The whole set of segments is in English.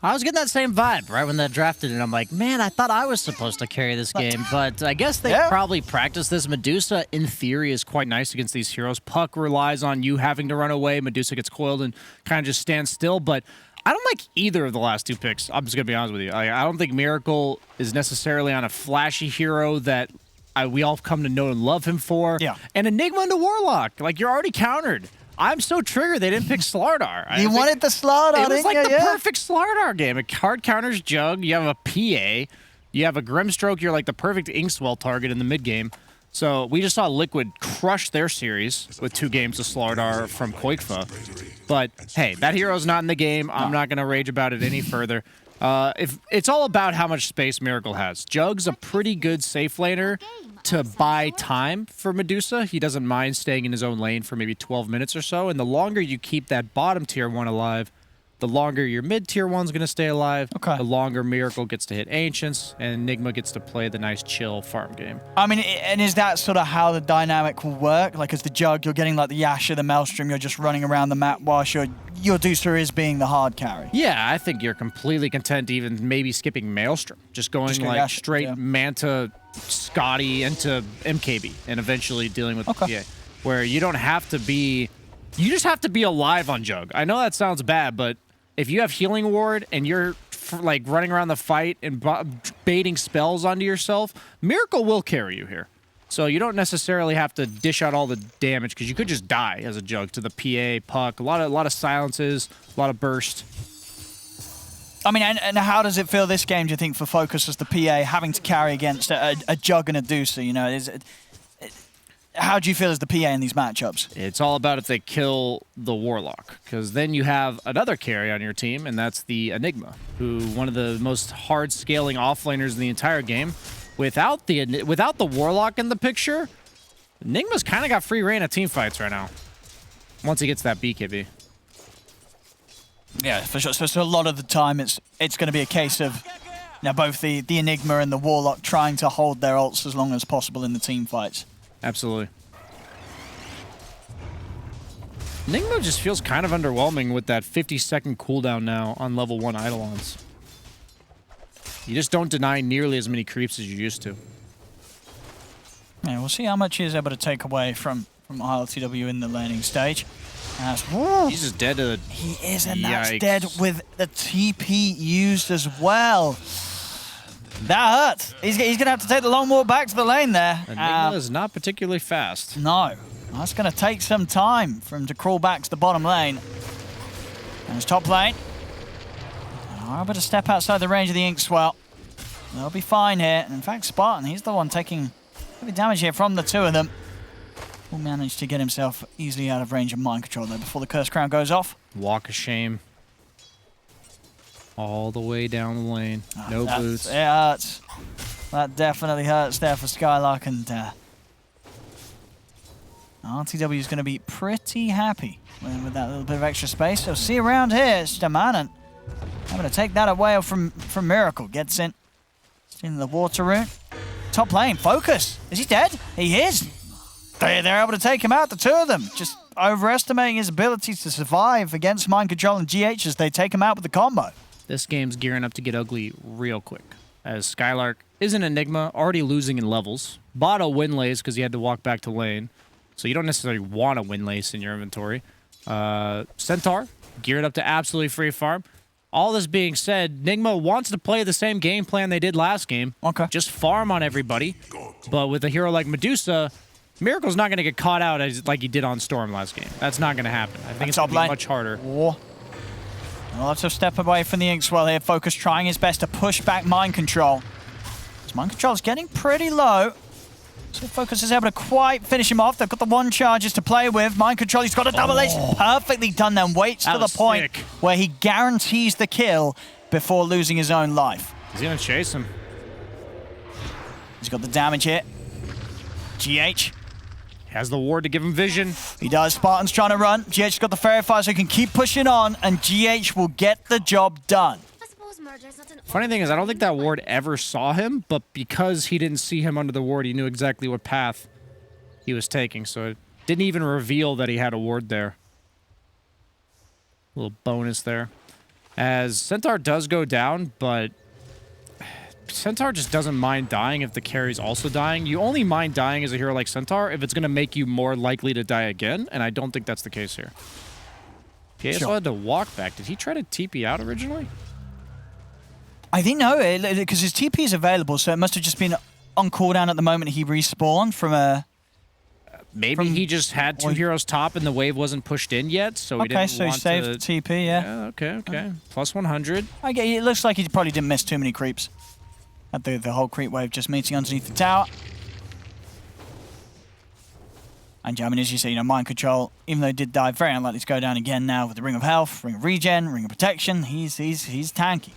I was getting that same vibe right when that drafted, and I'm like, man, I thought I was supposed to carry this game, but I guess they probably practiced this. Medusa, in theory, is quite nice against these heroes. Puck relies on you having to run away. Medusa gets coiled and kind of just stands still, but I don't like either of the last two picks. I'm just going to be honest with you. I don't think Miracle is necessarily on a flashy hero that we all come to know and love him for. Yeah. And Enigma into Warlock. Like, you're already countered. I'm so triggered they didn't pick Slardar. You wanted the Slardar, it was like the perfect Slardar game. It hard counters Jug. You have a PA. You have a Grimstroke. You're like the perfect Inkswell target in the mid game. So we just saw Liquid crush their series with 2 games of Slardar from Koikfa. But hey, that hero's not in the game. I'm not going to rage about it any further. If it's all about how much space Miracle has. Jug's a pretty good safe laner to buy time for Medusa. He doesn't mind staying in his own lane for maybe 12 minutes or so, and the longer you keep that bottom tier 1 alive, the longer your mid tier 1's going to stay alive, the longer Miracle gets to hit Ancients, and Nigma gets to play the nice chill farm game. I mean, and is that sort of how the dynamic will work? Like, as the Jug, you're getting like the Yasha, the Maelstrom, you're just running around the map whilst your Deucer is being the hard carry. Yeah, I think you're completely content even maybe skipping Maelstrom. Just going like Yasha, straight Manta, Scotty into MKB, and eventually dealing with the PA. Where you don't have to be... You just have to be alive on Jug. I know that sounds bad, but if you have Healing Ward and you're like running around the fight and baiting spells onto yourself, Miracle will carry you here. So you don't necessarily have to dish out all the damage because you could just die as a Jug to the PA, Puck, a lot of silences, a lot of burst. I mean, and how does it feel this game, do you think, for Focus as the PA having to carry against a Jug and a Deucer? You know, how do you feel as the PA in these matchups? It's all about if they kill the Warlock, because then you have another carry on your team, and that's the Enigma, who one of the most hard-scaling offlaners in the entire game. Without the Warlock in the picture, Enigma's kind of got free reign of team fights right now. Once he gets that BKB. Yeah, for sure. So a lot of the time, it's going to be a case of both the Enigma and the Warlock trying to hold their ults as long as possible in the team fights. Absolutely. Nigma just feels kind of underwhelming with that 50-second cooldown now on level 1 Eidolons. You just don't deny nearly as many creeps as you used to. Yeah, we'll see how much he is able to take away from ILTW in the laning stage. He's just dead to the... He is, and that's dead with the TP used as well. That hurts. He's going to have to take the long walk back to the lane there. Enigma is not particularly fast. No. That's going to take some time for him to crawl back to the bottom lane. And his top lane. Able to step outside the range of the Inkswell. They'll be fine here. And in fact, Spartan, he's the one taking heavy damage here from the 2 of them. Will manage to get himself easily out of range of mind control there before the Curse Crown goes off. Walk of shame. All the way down the lane. No boots. It hurts. That definitely hurts there for Skylark, and RTW is going to be pretty happy with that little bit of extra space. So see around here, it's Stamanen. I'm going to take that away from Miracle. Gets in the water rune. Top lane, Focus. Is he dead? He is. They're able to take him out, the 2 of them. Just overestimating his ability to survive against Mind Control and GH as they take him out with the combo. This game's gearing up to get ugly real quick, as Skylark is an Enigma, already losing in levels. Bought a Windlace because he had to walk back to lane, so you don't necessarily want a Windlace in your inventory. Centaur, geared up to absolutely free farm. All this being said, Nigma wants to play the same game plan they did last game. Okay. Just farm on everybody. But with a hero like Medusa, Miracle's not going to get caught out like he did on Storm last game. That's not going to happen. I think it's going to be much harder. Lots of step away from the Inkswell here. Focus trying his best to push back Mind Control. Mind Control's getting pretty low. So Focus is able to quite finish him off. They've got the 1 charges to play with. Mind Control, he's got a double ace. Perfectly done then. Waits to the point where he guarantees the kill before losing his own life. He's going to chase him. He's got the damage here. GH. Has the ward to give him vision. He does. Spartan's trying to run. GH's got the Fairy Fire so he can keep pushing on, and GH will get the job done. Funny thing is, I don't think that ward ever saw him, but because he didn't see him under the ward, he knew exactly what path he was taking, so it didn't even reveal that he had a ward there. Little bonus there. As Centaur does go down, but Centaur just doesn't mind dying if the carry's also dying. You only mind dying as a hero like Centaur if it's going to make you more likely to die again, and I don't think that's the case here. PSO had to walk back. Did he try to TP out originally? I think no, because his TP is available, so it must have just been on cooldown at the moment he respawned from a... Maybe he just had 2 heroes top and the wave wasn't pushed in yet, so he didn't want to... Okay, so he saved the TP, yeah. Okay. Plus 100. Okay, it looks like he probably didn't miss too many creeps. Had the whole creep wave just meeting underneath the tower. And yeah, I mean, as you say, you know, mind control, even though he did die, very unlikely to go down again now with the Ring of Health, Ring of Regen, Ring of Protection. He's tanky.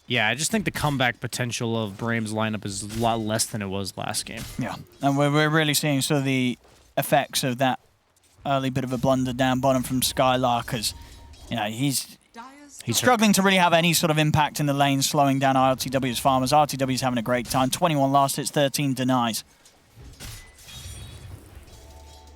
Yeah, I just think the comeback potential of Brame's lineup is a lot less than it was last game. Yeah, and we're really seeing sort of the effects of that early bit of a blunder down bottom from Skylark, because, you know, he's struggling to really have any sort of impact in the lane, slowing down RTW's farmers. RTW's having a great time. 21 last hits, 13 denies.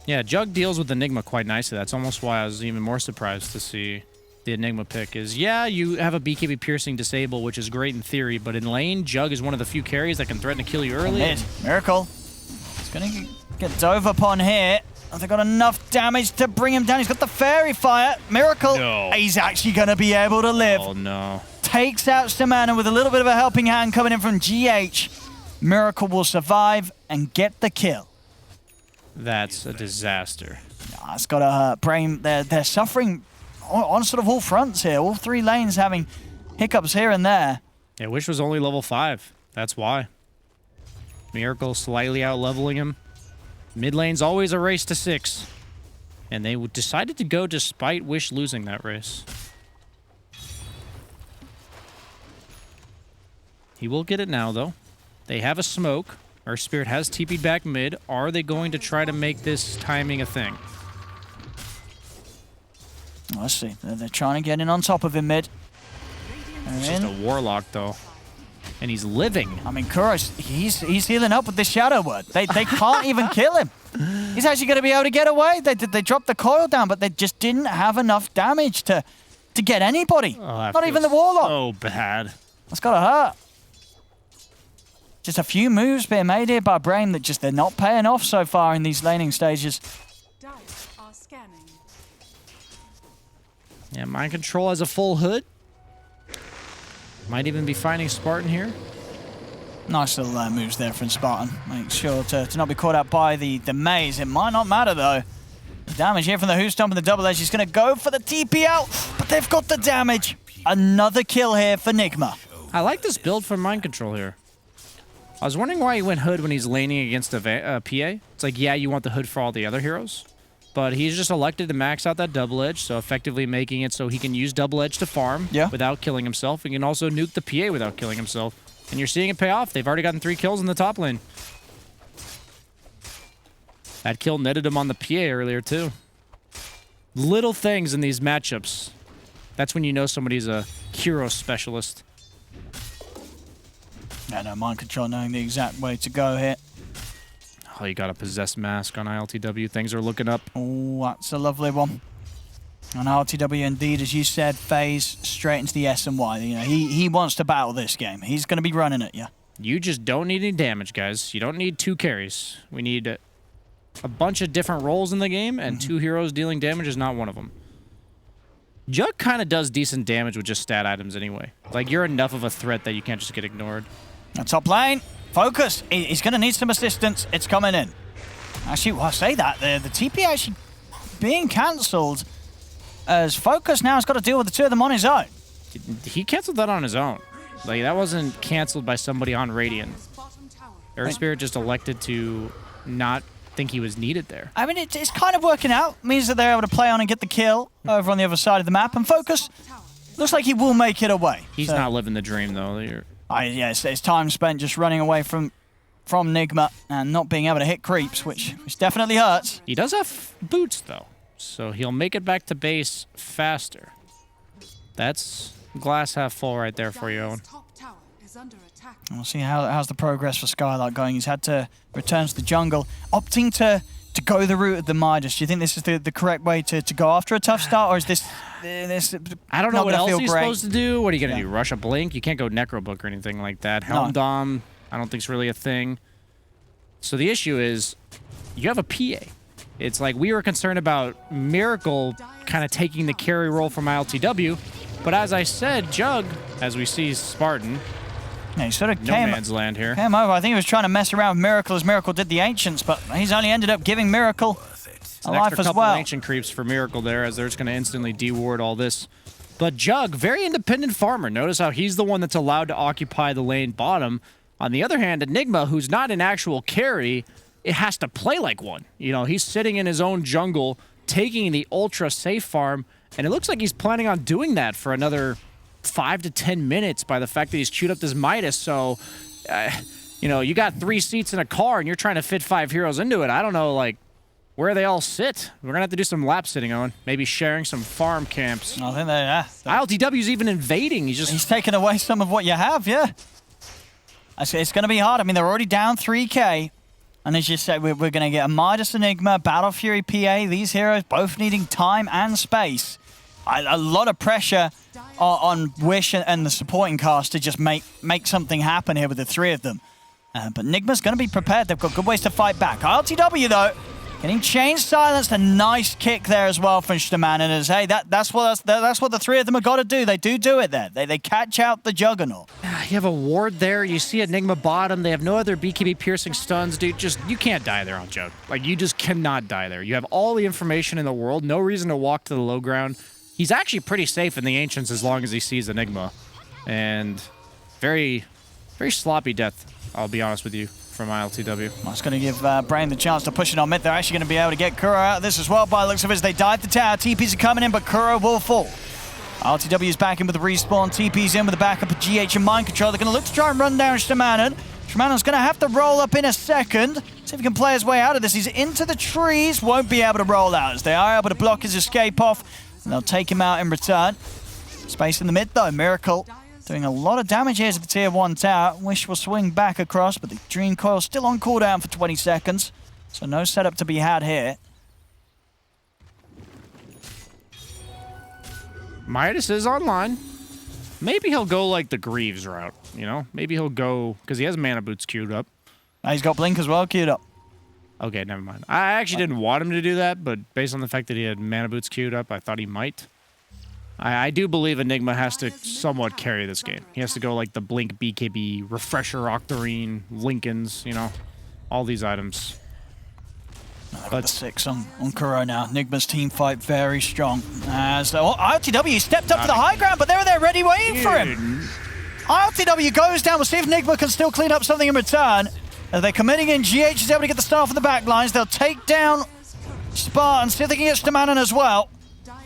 Yeah, Jug deals with the Nigma quite nicely. That's almost why I was even more surprised to see the Nigma pick. Is, yeah, you have a BKB piercing disable, which is great in theory, but in lane, Jug is one of the few carries that can threaten to kill you early. Miracle. It's going to get dove upon here. Have they got enough damage to bring him down? He's got the Fairy Fire. Miracle. No. He's actually going to be able to live. Oh, no. Takes out Stamana with a little bit of a helping hand coming in from GH. Miracle will survive and get the kill. That's a disaster. Oh, it's got to hurt. Brame, they're suffering on sort of all fronts here. All 3 lanes having hiccups here and there. Yeah, Wish was only level 5. That's why. Miracle slightly out-leveling him. Mid lane's always a race to 6. And they decided to go despite Wish losing that race. He will get it now, though. They have a smoke. Our Spirit has TP'd back mid. Are they going to try to make this timing a thing? Let's see. They're trying to get in on top of him mid. It's just a Warlock, though. And he's living. I mean, Kuros, he's healing up with the Shadow Word. They can't even kill him. He's actually going to be able to get away. They dropped the coil down, but they just didn't have enough damage to get anybody. Oh, not even the Warlock. So bad. That's got to hurt. Just a few moves being made here by Brame that they're not paying off so far in these laning stages. Yeah, Mind Control has a full hood. Might even be finding Spartan here. Nice little moves there from Spartan. Make sure to not be caught out by the maze. It might not matter, though. The damage here from the Who Stomp and the Double Edge. He's going to go for the TP out, but they've got the damage. Another kill here for Nigma. I like this build for Mind Control here. I was wondering why he went hood when he's laning against a PA. It's like, yeah, you want the hood for all the other heroes. But he's just elected to max out that double edge, so effectively making it so he can use double edge to farm without killing himself. He can also nuke the PA without killing himself. And you're seeing it pay off. They've already gotten 3 kills in the top lane. That kill netted him on the PA earlier, too. Little things in these matchups. That's when you know somebody's a hero specialist. Yeah, no, Mind Control knowing the exact way to go here. Oh, you got a Possessed Mask on ILTW. Things are looking up. Oh, that's a lovely one. On ILTW, indeed, as you said, phase straight into the S and Y. You know, he wants to battle this game. He's going to be running at you. You just don't need any damage, guys. You don't need 2 carries. We need a bunch of different roles in the game, and 2 heroes dealing damage is not one of them. Jug kind of does decent damage with just stat items anyway. Like, you're enough of a threat that you can't just get ignored. Top lane. Focus. He's going to need some assistance. It's coming in. Actually, well, I say that. The TP actually being cancelled as Focus now has got to deal with the 2 of them on his own. He canceled that on his own. Like, that wasn't canceled by somebody on Radiant. Earth Spirit just elected to not think he was needed there. I mean, it's kind of working out. Means that they're able to play on and get the kill over on the other side of the map. And Focus looks like he will make it away. He's not living the dream, though. Yeah, it's time spent just running away from Nigma and not being able to hit creeps, which definitely hurts. He does have boots, though, so he'll make it back to base faster. That's glass half full right there for you, Owen. We'll see how's the progress for Skylark going. He's had to return to the jungle, opting to to go the route of the Midas? Do you think this is the correct way to go after a tough start, or is this I don't know what else he's great? supposed to do. What are you going to do? Rush a Blink? You can't go Necrobook or anything like that. Helm Dom, I don't think is really a thing. So the issue is, you have a PA. It's like we were concerned about Miracle kind of taking the carry role from ILTW, but as I said, Jug, as we see Spartan, he sort of no man's land here. Came over. I think he was trying to mess around with Miracle as Miracle did the Ancients, but he's only ended up giving Miracle a life as well. Ancient creeps for Miracle there, as they're just going to instantly deward all this. But Jug, very independent farmer. Notice how he's the one that's allowed to occupy the lane bottom. On the other hand, Enigma, who's not an actual carry, it has to play like one. You know, he's sitting in his own jungle, taking the ultra safe farm, and it looks like he's planning on doing that for another 5 to 10 minutes by the fact that he's queued up this Midas. So, you know, you got 3 seats in a car and you're trying to fit 5 heroes into it. I don't know, like, where they all sit. We're going to have to do some lap sitting, Owen. Maybe sharing some farm camps. I think they ILTW's even invading. He's taking away some of what you have, yeah. It's going to be hard. I mean, they're already down 3K. And as you said, we're going to get a Midas Enigma, Battle Fury PA, these heroes both needing time and space. A lot of pressure on Wish and the supporting cast to just make something happen here with the 3 of them. But Nigma's going to be prepared. They've got good ways to fight back. ILTW, though, getting chain silenced. A nice kick there as well from Staman. And as, hey, that's what the 3 of them have got to do. They do it there. They catch out the Juggernaut. You have a ward there. You see Enigma bottom. They have no other BKB piercing stuns, dude. You can't die there on Jug. Like, you just cannot die there. You have all the information in the world. No reason to walk to the low ground. He's actually pretty safe in the Ancients as long as he sees Enigma. And very, very sloppy death, I'll be honest with you, from ILTW. That's going to give Brame the chance to push it on mid. They're actually going to be able to get Kuro out of this as well by the looks of it as they dive the tower. TPs are coming in, but Kuro will fall. ILTW is back in with the respawn. TP's in with the backup of GH and Mind Control. They're going to look to try and run down Shamanon. Shamanon's going to have to roll up in a second. See if he can play his way out of this. He's into the trees. Won't be able to roll out as they are able to block his escape off. And they'll take him out in return. Space in the mid, though. Miracle doing a lot of damage here to the tier 1 tower. Wish will swing back across, but the Dream Coil still on cooldown for 20 seconds. So no setup to be had here. Midas is online. Maybe he'll go like the Greaves route, you know? Maybe he'll go, because he has Mana Boots queued up. He's got Blink as well queued up. Okay, never mind. I actually didn't want him to do that, but based on the fact that he had Mana Boots queued up, I thought he might. I do believe Enigma has to somewhat carry this game. He has to go like the Blink, BKB, Refresher, Octarine, Lincolns, you know, all these items. But the 6 on Kuro now. Nigma's team fight very strong. As ILTW stepped up to the high ground, but they were there ready waiting for him. ILTW goes down. We'll see if Nigma can still clean up something in return. As they're committing in, GH is able to get the start from the back lines. They'll take down Spartan, see if they can get Stamanon as well.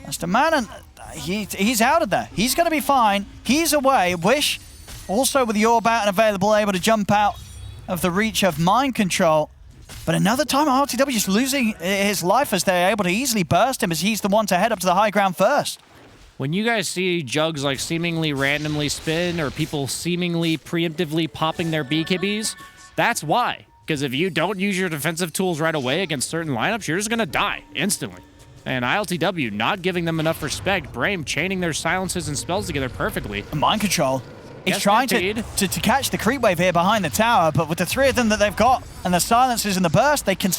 Stamanon, he's out of there. He's going to be fine. He's away. Wish, also with the orb out and available, able to jump out of the reach of Mind Control. But another time, ILTW is losing his life as they're able to easily burst him as he's the one to head up to the high ground first. When you guys see Jugs like seemingly randomly spin or people seemingly preemptively popping their BKBs, that's why. Because if you don't use your defensive tools right away against certain lineups, you're just going to die instantly. And ILTW not giving them enough respect. Brame chaining their silences and spells together perfectly. Mind Control. He's trying to catch the creep wave here behind the tower, but with the 3 of them that they've got and the silences and the burst, they can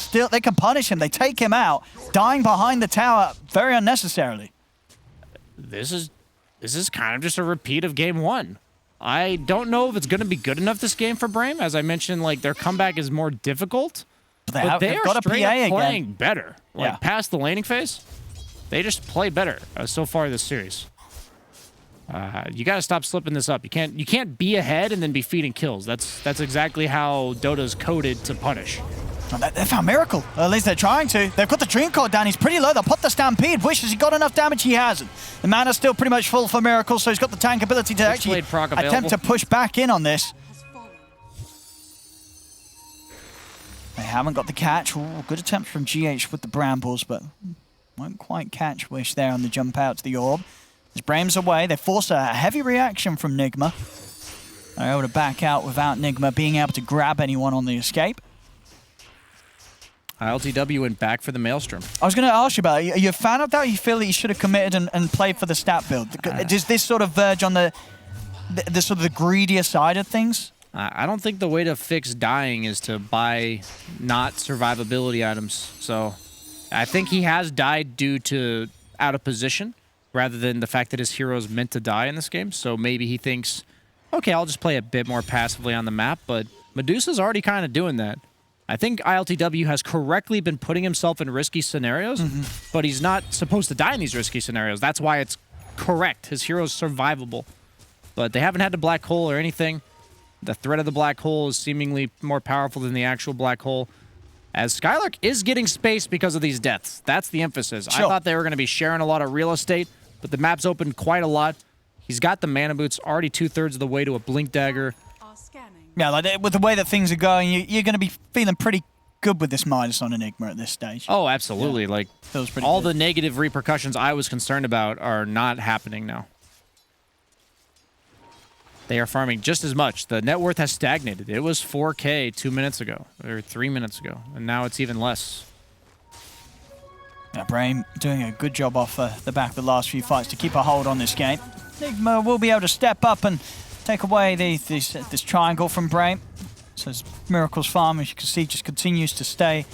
punish him. They take him out, dying behind the tower very unnecessarily. This is kind of just a repeat of game 1. I don't know if it's going to be good enough this game for Brame. As I mentioned, like their comeback is more difficult, but they are got straight a PA up playing again. better. Like past the laning phase, they just play better so far this series. You got to stop slipping this up. You can't be ahead and then be feeding kills. That's exactly how Dota's coded to punish. They found Miracle. At least they're trying to. They've got the Dream Coil down. He's pretty low. They'll put the Stampede. Wishes he got enough damage. He hasn't. The mana's still pretty much full for Miracle, so he's got the tank ability to actually attempt to push back in on this. They haven't got the catch. Ooh, good attempt from GH with the Brambles, but won't quite catch Wish there on the jump out to the orb. As Brame's away, they force a heavy reaction from Nigma. They're able to back out without Nigma being able to grab anyone on the escape. ILTW went back for the Maelstrom. I was going to ask you about it. Are you a fan of that, or you feel that you should have committed and played for the stat build? Does this sort of verge on the sort of the greedier side of things? I don't think the way to fix dying is to buy not survivability items. So I think he has died due to out of position rather than the fact that his hero is meant to die in this game. So maybe he thinks, okay, I'll just play a bit more passively on the map, but Medusa's already kind of doing that. I think ILTW has correctly been putting himself in risky scenarios, but he's not supposed to die in these risky scenarios. That's why it's correct. His hero's survivable. But they haven't had the black hole or anything. The threat of the black hole is seemingly more powerful than the actual black hole. As Skylark is getting space because of these deaths. That's the emphasis. Sure. I thought they were going to be sharing a lot of real estate, but the map's opened quite a lot. He's got the mana boots already 2/3 of the way to a blink dagger. Yeah, like with the way that things are going, you're going to be feeling pretty good with this Midas on Enigma at this stage. Oh, absolutely. Yeah. Like, feels pretty all good. The negative repercussions I was concerned about are not happening now. They are farming just as much. The net worth has stagnated. It was 4K 2 minutes ago, or 3 minutes ago, and now it's even less. Yeah, Brame doing a good job off the back of the last few fights to keep a hold on this game. Nigma will be able to step up and take away this triangle from Brame. So Miracle's farm, as you can see, just continues to stay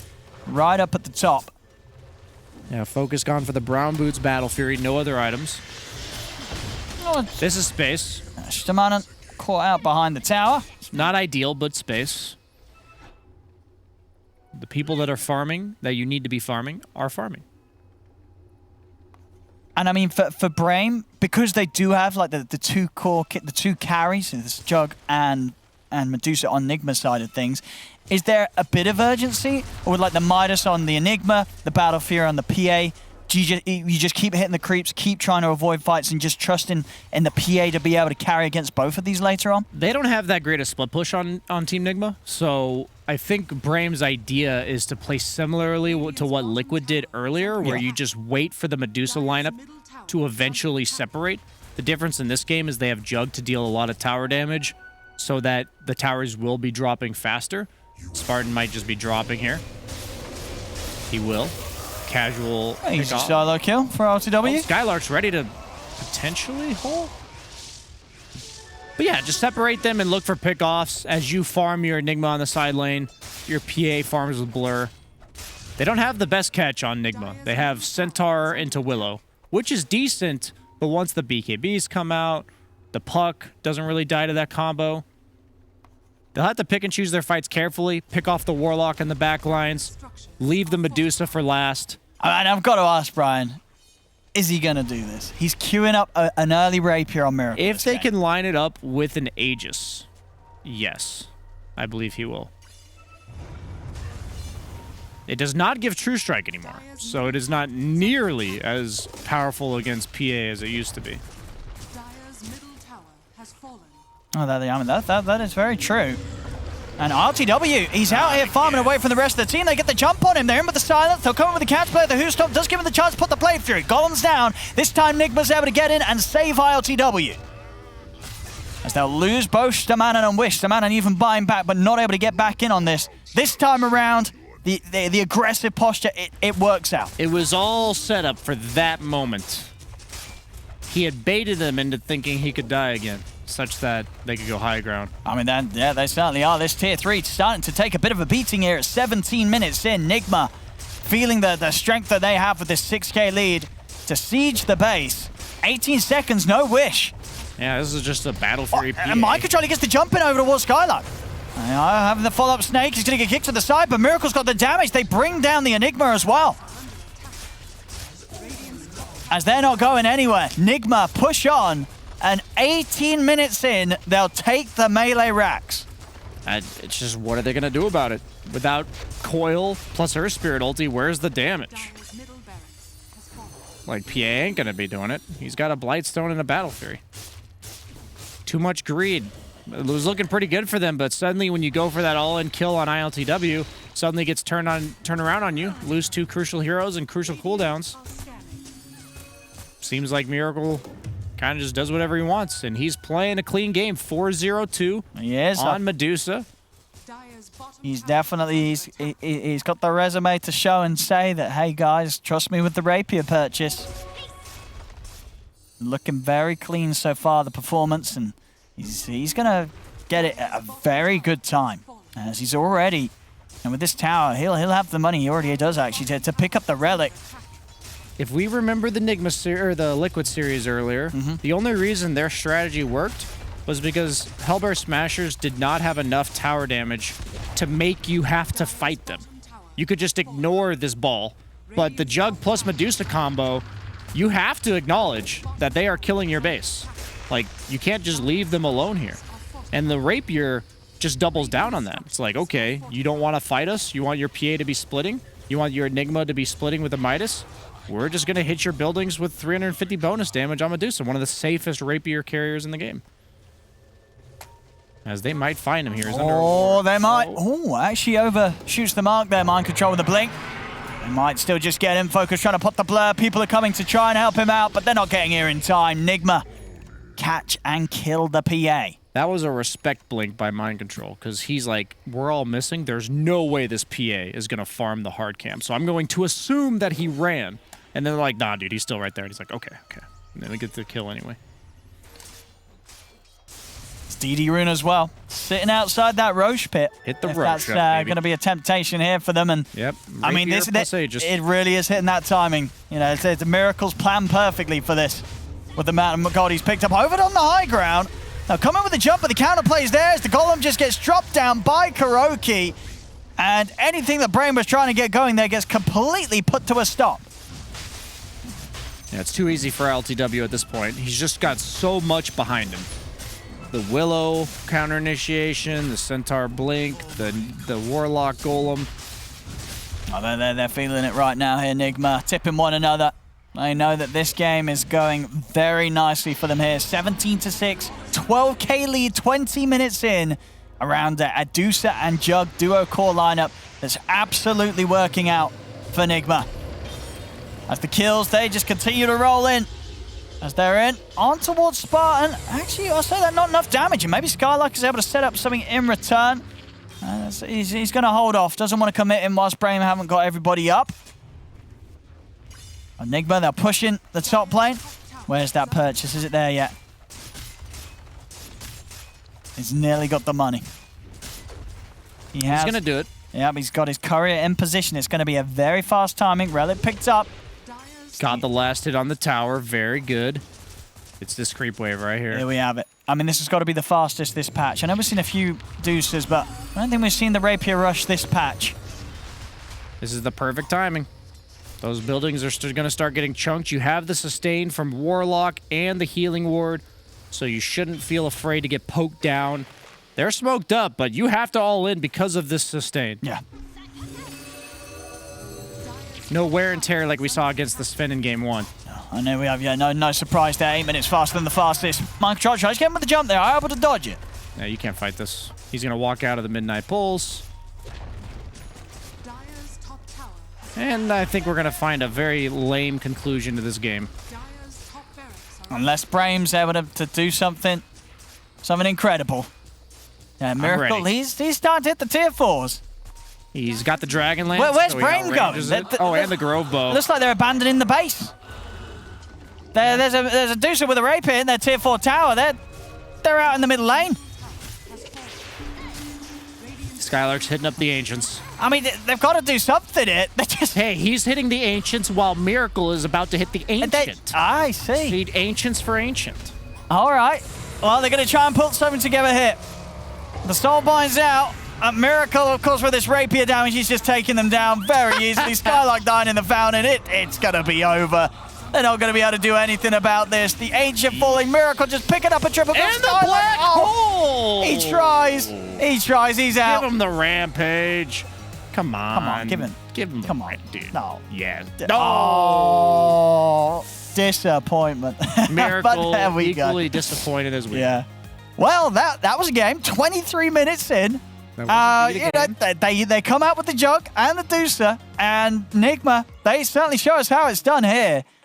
right up at the top. Yeah, focus gone for the Brown Boots Battle Fury. No other items. Oh, this is space. Stamanen caught out behind the tower. Not ideal, but space. The people that are farming, that you need to be farming, are farming. And I mean, for Brame, because they do have like the two core the two carries, this Jug and Medusa on Nigma's side of things, is there a bit of urgency, or would like the Midas on the Enigma, the Battle Fury on the PA? Do you just keep hitting the creeps, keep trying to avoid fights, and just trust in the PA to be able to carry against both of these later on? They don't have that great a split push on Team Nigma, so I think Brame's idea is to play similarly to what Liquid did earlier, where you just wait for the Medusa lineup to eventually separate. The difference in this game is they have Jug to deal a lot of tower damage, so that the towers will be dropping faster. Spartan might just be dropping here. He will. Casual. Easy solo kill for LTW. Oh, Skylark's ready to potentially hold. But yeah, just separate them and look for pickoffs as you farm your Nigma on the side lane. Your PA farms with Blur. They don't have the best catch on Nigma. They have Centaur into Willow, which is decent, but once the BKBs come out, the Puck doesn't really die to that combo. They'll have to pick and choose their fights carefully, pick off the Warlock in the back lines, leave the Medusa for last. And I've got to ask, Brian, is he going to do this? He's queuing up an early Rapier on Miracle. If they can line it up with an Aegis, yes, I believe he will. It does not give True Strike anymore, so it is not nearly as powerful against PA as it used to be. Oh, that is very true. And RTW, he's out here farming away from the rest of the team. They get the jump on him. They're in with the silence. They'll come in with the catch play. The Who Stop does give him the chance to put the play through. Golem's down. This time Nigma's able to get in and save ILTW. As they'll lose both Stamanen and Wish. Stamanen even buying back, but not able to get back in on this. This time around, the aggressive posture, it works out. It was all set up for that moment. He had baited them into thinking he could die again, such that they could go high ground. I mean, yeah, they certainly are. This tier 3 starting to take a bit of a beating here at 17 minutes in. Nigma feeling the strength that they have with this 6K lead to siege the base. 18 seconds, no Wish. Yeah, this is just a battle for PA. And Microtrolli gets the jump in over towards Skylark. Having the follow-up snake, he's going to get kicked to the side, but Miracle's got the damage. They bring down the Enigma as well. As they're not going anywhere, Nigma push on, and 18 minutes in, they'll take the melee racks. It's just, what are they going to do about it? Without Coil plus her Spirit ulti, where's the damage? Like, PA ain't going to be doing it. He's got a Blightstone and a Battle Fury. Too much greed. It was looking pretty good for them, but suddenly when you go for that all-in kill on ILTW, suddenly gets turned around on you. Lose 2 crucial heroes and crucial cooldowns. Seems like Miracle kind of just does whatever he wants, and he's playing a clean game. 4-0-2 on Medusa. He's definitely, he's got the resume to show and say that, hey guys, trust me with the rapier purchase. Looking very clean so far, the performance, and he's going to get it at a very good time, as he's already, and with this tower, he'll have the money, he already does actually, to pick up the relic. If we remember the Nigma or the Liquid series earlier, the only reason their strategy worked was because Hellbear Smashers did not have enough tower damage to make you have to fight them. You could just ignore this ball, but the Jug plus Medusa combo, you have to acknowledge that they are killing your base. Like, you can't just leave them alone here. And the Rapier just doubles down on that. It's like, okay, you don't want to fight us? You want your PA to be splitting? You want your Enigma to be splitting with a Midas? We're just going to hit your buildings with 350 bonus damage on Medusa, one of the safest Rapier carriers in the game. As they might find him here. Oh, they might. Oh, actually overshoots the mark there. Mind control with the blink. They might still just get him focused, trying to put the blur. People are coming to try and help him out, but they're not getting here in time. Nigma, catch and kill the PA. That was a respect blink by Mind Control, because he's like, we're all missing. There's no way this PA is going to farm the hard camp. So I'm going to assume that he ran. And then they're like, nah, dude, he's still right there. And he's like, okay. And then we get the kill anyway. It's DD Rune as well, sitting outside that Roche pit. Hit the Roche. That's going to be a temptation here for them. And yep. I mean, it really is hitting that timing. You know, it's a Miracle's planned perfectly for this. With the amount of gold he's picked up over on the high ground. Now coming with the jump, but the counterplay is there as the Golem just gets dropped down by Kuroki. And anything that Brame was trying to get going there gets completely put to a stop. Yeah, it's too easy for LTW at this point. He's just got so much behind him. The Willow counter initiation, the Centaur Blink, the Warlock Golem. Oh, they're feeling it right now here, Nigma, tipping one another. They know that this game is going very nicely for them here. 17-6, 12k lead, 20 minutes in around a Adusa and Jug duo core lineup that's absolutely working out for Nigma. As the kills, they just continue to roll in. As they're in, on towards Spartan. Actually, I'll say that not enough damage, and maybe Skylark is able to set up something in return. He's going to hold off. Doesn't want to commit in whilst Brame haven't got everybody up. Nigma, they're pushing the top lane. Where's that purchase? Is it there yet? He's nearly got the money. He's going to do it. Yep, he's got his courier in position. It's going to be a very fast timing. Relic picked up. Got the last hit on the tower. Very good. It's this creep wave right here. Here we have it. I mean, this has got to be the fastest this patch. I know we've seen a few deuces, but I don't think we've seen the Rapier rush this patch. This is the perfect timing. Those buildings are still going to start getting chunked. You have the sustain from Warlock and the healing ward, so you shouldn't feel afraid to get poked down. They're smoked up, but you have to all in because of this sustain. Yeah. No wear and tear like we saw against the Sven in game 1. I know we have, yeah, no surprise there. 8 minutes faster than the fastest. Mind control tries to get him with the jump there. I'm able to dodge it. Yeah, you can't fight this. He's going to walk out of the midnight pulse. And I think we're going to find a very lame conclusion to this game. Unless Brame's able to do something incredible. Yeah, Miracle, he's starting to hit the tier 4s. He's got the Dragonlance. Where's Brame going? And the Grove Bow. Looks like they're abandoning the base. There's a Deucer with a Rapier in their tier 4 tower. They're out in the middle lane. Skylark's hitting up the Ancients. I mean, they've got to do something. Hey, he's hitting the Ancients while Miracle is about to hit the Ancient. I see. Feed Ancients for Ancient. All right. Well, they're going to try and put something together here. The Soulbind's out. Miracle, of course, with this Rapier damage, he's just taking them down very easily. Skylark dying in the fountain. It's going to be over. They're not going to be able to do anything about this. The Ancient falling. Miracle just picking up a triple. And the black hole! He tries. He's out. Give him the Rampage. Come on. Give him the dude. No. Yeah. No. Oh, disappointment. Miracle, but there we equally disappointed as we. Yeah. Well, that was a game. 23 minutes in. They come out with the Jug and the Deucer, and Nigma, they certainly show us how it's done here.